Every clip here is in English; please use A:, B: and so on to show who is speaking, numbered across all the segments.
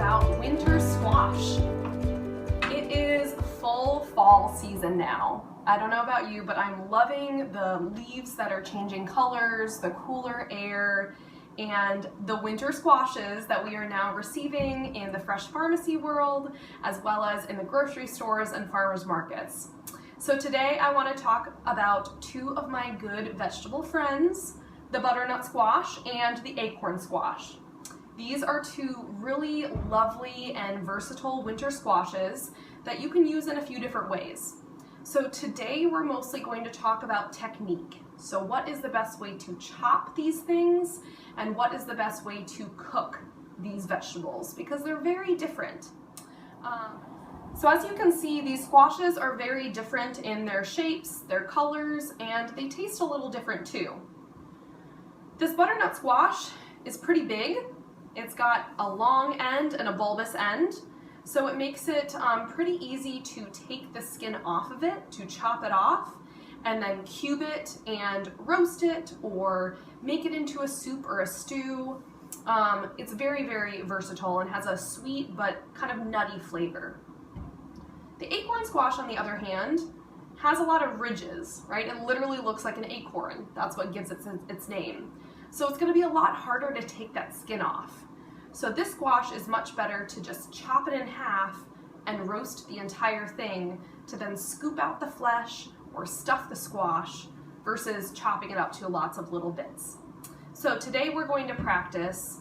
A: about winter squash. It is full fall season now. I don't know about you, but I'm loving the leaves that are changing colors, the cooler air, and the winter squashes that we are now receiving in the fresh pharmacy world, as well as in the grocery stores and farmers markets. So today I want to talk about two of my good vegetable friends, the butternut squash and the acorn squash. These are two really lovely and versatile winter squashes that you can use in a few different ways. So today we're mostly going to talk about technique. So what is the best way to chop these things and what is the best way to cook these vegetables, because they're very different. So as you can see, these squashes are very different in their shapes, their colors, and they taste a little different too. This butternut squash is pretty big. It's got a long end and a bulbous end, so it makes it pretty easy to take the skin off of it, to chop it off, and then cube it and roast it or make it into a soup or a stew. It's very, very versatile and has a sweet but kind of nutty flavor. The acorn squash, on the other hand, has a lot of ridges, right? It literally looks like an acorn. That's what gives it its name. So it's going to be a lot harder to take that skin off. So this squash is much better to just chop it in half and roast the entire thing to then scoop out the flesh or stuff the squash versus chopping it up to lots of little bits. So today we're going to practice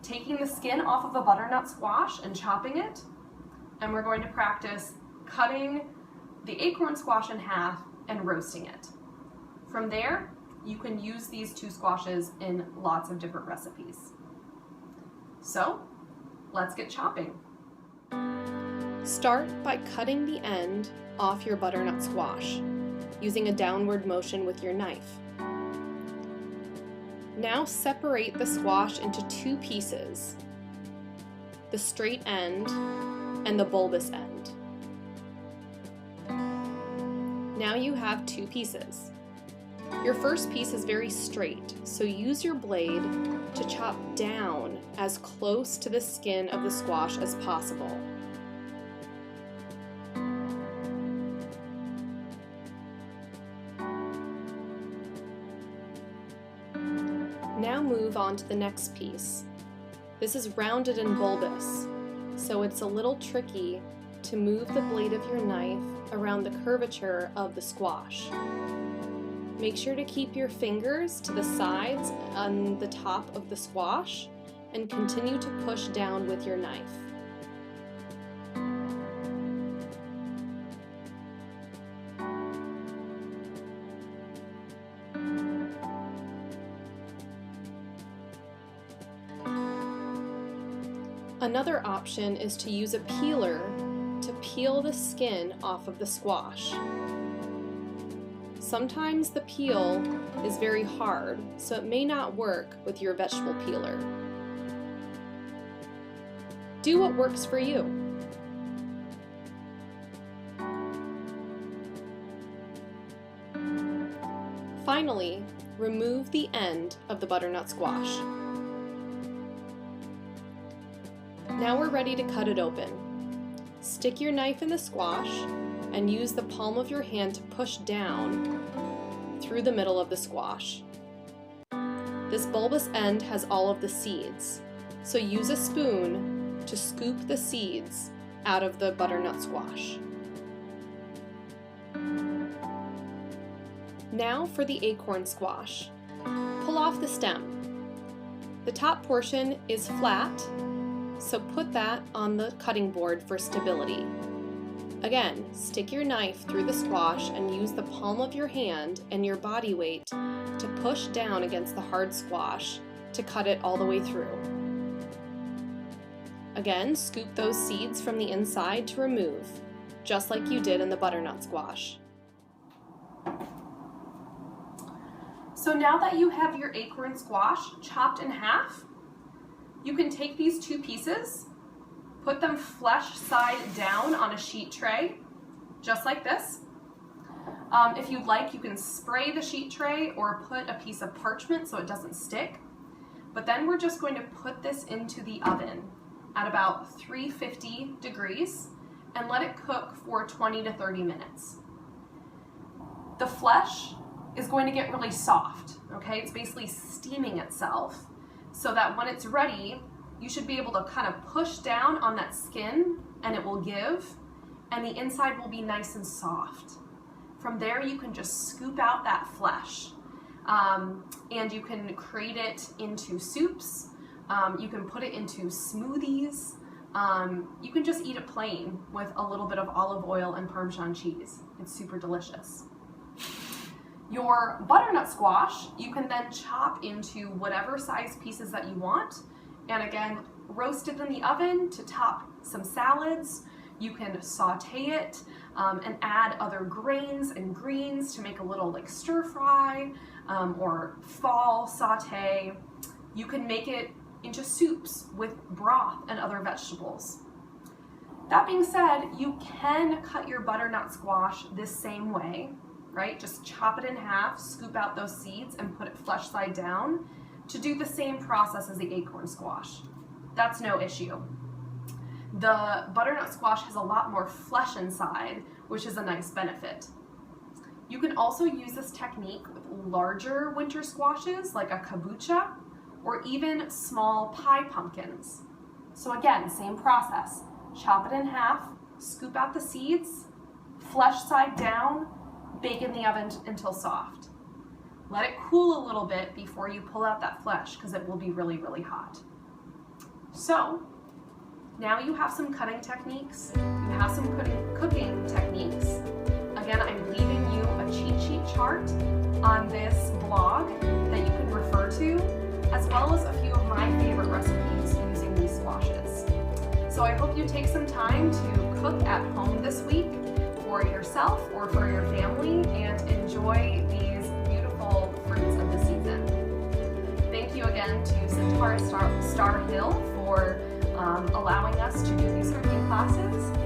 A: taking the skin off of a butternut squash and chopping it, and we're going to practice cutting the acorn squash in half and roasting it. From there, you can use these two squashes in lots of different recipes. So, let's get chopping. Start by cutting the end off your butternut squash, using a downward motion with your knife. Now separate the squash into two pieces, the straight end and the bulbous end. Now you have two pieces. Your first piece is very straight, so use your blade to chop down as close to the skin of the squash as possible. Now move on to the next piece. This is rounded and bulbous, so it's a little tricky to move the blade of your knife around the curvature of the squash. Make sure to keep your fingers to the sides on the top of the squash and continue to push down with your knife. Another option is to use a peeler to peel the skin off of the squash. Sometimes the peel is very hard, so it may not work with your vegetable peeler. Do what works for you. Finally, remove the end of the butternut squash. Now we're ready to cut it open. Stick your knife in the squash and use the palm of your hand to push down through the middle of the squash. This bulbous end has all of the seeds, so use a spoon to scoop the seeds out of the butternut squash. Now for the acorn squash. Pull off the stem. The top portion is flat, so put that on the cutting board for stability. Again, stick your knife through the squash and use the palm of your hand and your body weight to push down against the hard squash to cut it all the way through. Again, scoop those seeds from the inside to remove, just like you did in the butternut squash. So now that you have your acorn squash chopped in half, you can take these two pieces, put them flesh side down on a sheet tray, just like this. If you'd like, you can spray the sheet tray or put a piece of parchment so it doesn't stick. But then we're just going to put this into the oven at about 350 degrees and let it cook for 20 to 30 minutes. The flesh is going to get really soft, okay? It's basically steaming itself so that when it's ready, you should be able to kind of push down on that skin and it will give, and the inside will be nice and soft. From there, you can just scoop out that flesh, and you can create it into soups. You can put it into smoothies. You can just eat it plain with a little bit of olive oil and Parmesan cheese. It's super delicious. Your butternut squash, you can then chop into whatever size pieces that you want, and again, roast it in the oven to top some salads. You can saute it and add other grains and greens to make a little like stir fry or fall saute. You can make it into soups with broth and other vegetables. That being said, you can cut your butternut squash this same way, right? Just chop it in half, scoop out those seeds and put it flesh side down to do the same process as the acorn squash. That's no issue. The butternut squash has a lot more flesh inside, which is a nice benefit. You can also use this technique with larger winter squashes like a kabocha or even small pie pumpkins. So again, same process. Chop it in half, scoop out the seeds, flesh side down, bake in the oven until soft. Let it cool a little bit before you pull out that flesh because it will be really, really hot. So now you have some cutting techniques, you have some cooking techniques. Again, I'm leaving you a cheat sheet chart on this blog that you can refer to, as well as a few of my favorite recipes using these squashes. So I hope you take some time to cook at home this week for yourself or for your family and enjoy these beautiful fruits of the season. Thank you again to Centaurus Star Hill for allowing us to do these cooking classes.